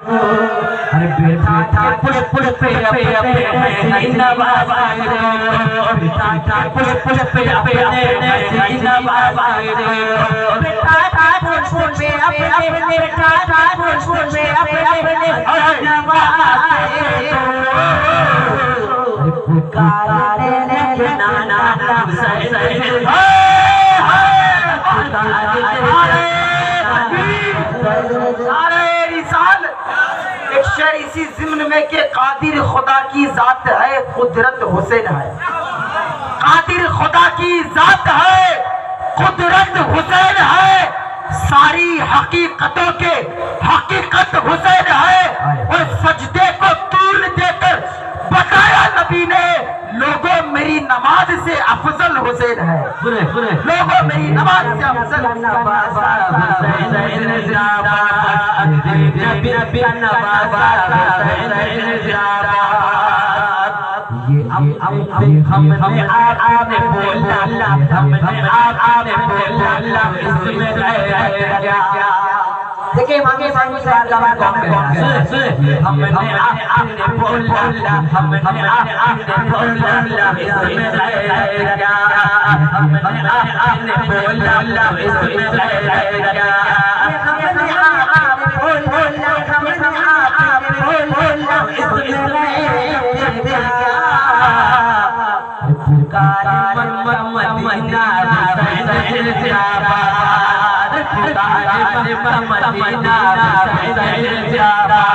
अरे बेटा पुल पुल पे सीना बाबा बेटा पुल पुल पे सीना बाबा बेटा पुल पुल पे अपने बेटा पुल पुल पे अपने सीना बाबा पुकारे ले नाना एक शेर इसी ज़िम्न में के कादिर खुदा की जात है, कुदरत हुसैन है। कादिर खुदा की जात है, कुदरत हुसैन है। सारी हकीकतों के हकीकत हुसैन है। और सजदे को तूल देकर बताया नबी ने, लोगों मेरी नमाज से अफजल हुसैन है। लोगों मेरी नमाज से अफजल हमने आपने बोला हमने आपने बोला इसमें क्या देखिए मांगे मांगे सवाल का बात हमने आपने बोला हमने आपने बोला इसमें क्या हमने आपने बोला इसमें क्या हमने आपने बोला हमने बोला इसमें क्या पुकार मदीना जिंदाबाद पुकार मदीना जिंदाबाद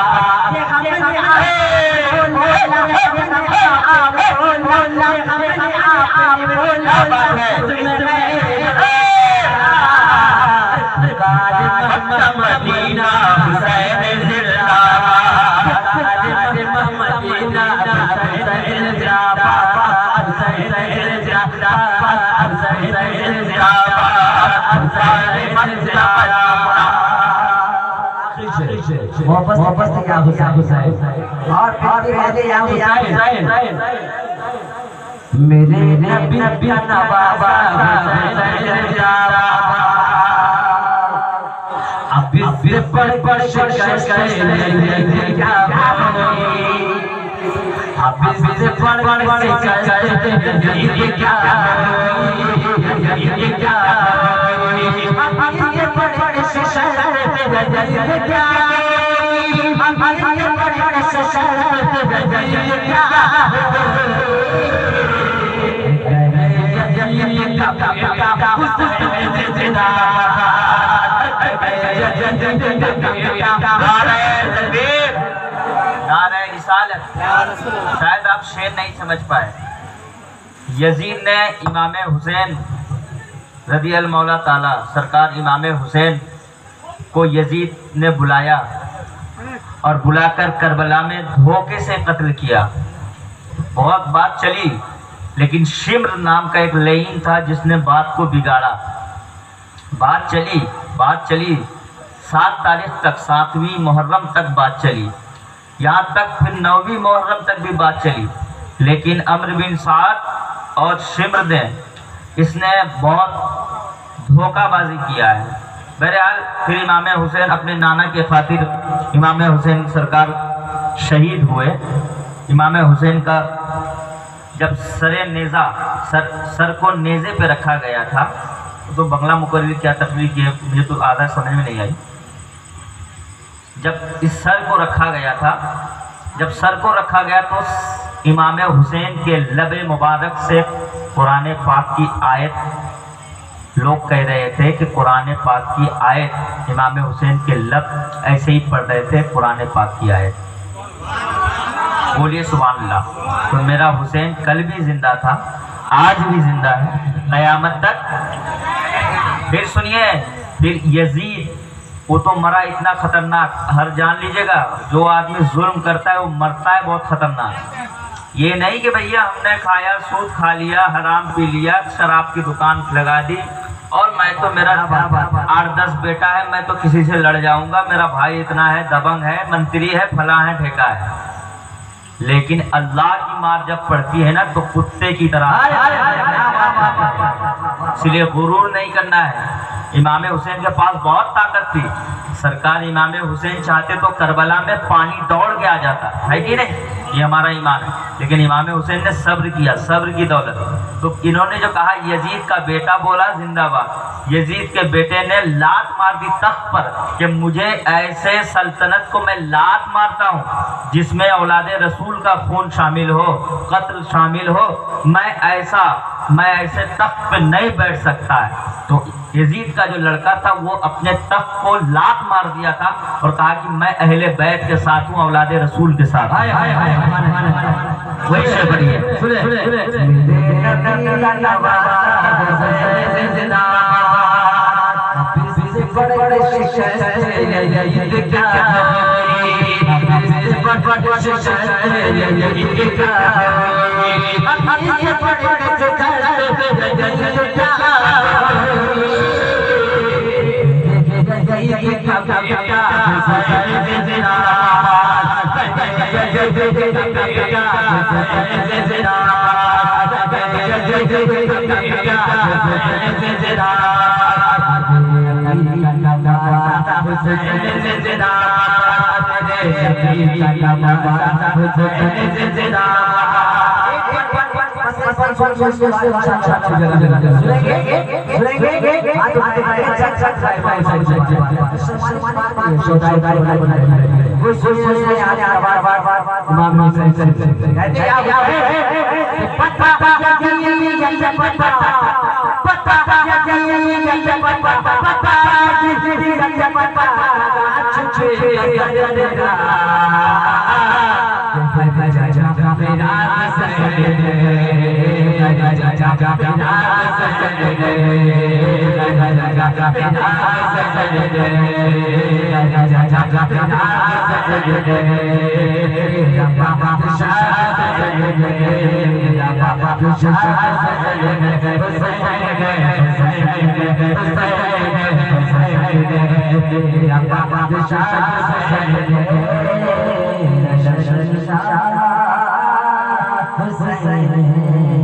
मदीना हुसैन वापस मेरे नबी बाबा अब पढ़ शायद आप शेर नहीं समझ पाए। यजीद ने इमाम हुसैन रज़ी अल्लाह मौला ताला सरकार इमाम हुसैन को यजीद ने बुलाया और बुलाकर करबला में धोखे से कत्ल किया। बहुत बात चली, लेकिन शिम्र नाम का एक लईन था जिसने बात को बिगाड़ा। बात चली 7 तारीख तक, 7वीं मुहर्रम तक बात चली, यहाँ तक फिर 9वीं मुहर्रम तक भी बात चली। लेकिन अम्र बिन साद और शिम्र ने इसने बहुत धोखाबाजी किया है। बहरहाल फिर इमाम हुसैन अपने नाना के खातिर इमाम हुसैन सरकार शहीद हुए। इमाम हुसैन का जब सर को नेज़े पे रखा गया था, तो बंगला मुकर्रिर क्या तकरीर की है मुझे तो आधा समझ में नहीं आई। जब इस सर को रखा गया तो इमाम हुसैन के लबे मुबारक से कुरान पाक की आयत, लोग कह रहे थे कि कुरान पाक की आयत, इमाम हुसैन के लब ऐसे ही पढ़ रहे थे कुरान पाक की आयत। बोलिए सुभान अल्लाह। तो मेरा हुसैन कल भी जिंदा था, आज भी जिंदा है, क़यामत तक। फिर सुनिए, फिर यजीद वो तो मरा इतना खतरनाक, हर जान लीजिएगा जो आदमी जुल्म करता है वो मरता है बहुत खतरनाक। ये नहीं कि भैया हमने खाया, सूद खा लिया, हराम पी लिया, शराब की दुकान लगा दी और मैं तो मेरा 8-10 बेटा है, मैं तो किसी से लड़ जाऊंगा, मेरा भाई इतना है, दबंग है, मंत्री है, फला है, ठेका है। लेकिन अल्लाह की मार जब पड़ती है ना तो कुत्ते की तरह, इसलिए गुरूर नहीं करना है। इमाम हुसैन के पास बहुत ताकत थी। सरकार इमाम हुसैन चाहते तो करबला में पानी दौड़ के आ जाता, है कि नहीं? ये हमारा ईमान है। लेकिन इमाम हुसैन ने सब्र किया, सब्र की दौलत। तो इन्होंने जो कहा यजीद का बेटा बोला जिंदाबाद, यजीद के बेटे ने लात मार दी तख्त पर कि मुझे ऐसे सल्तनत को मैं लात मारता हूँ जिसमें औलादे रसूल का खून शामिल हो, कत्ल शामिल हो, मैं ऐसे तख्त पे नहीं बैठ सकता है। तो यजीद का जो लड़का था वो अपने तख्त को लात मार दिया था और कहा कि मैं अहले बैत के साथ हूँ, औलादे रसूल के साथ। वही से बढ़िया Hussain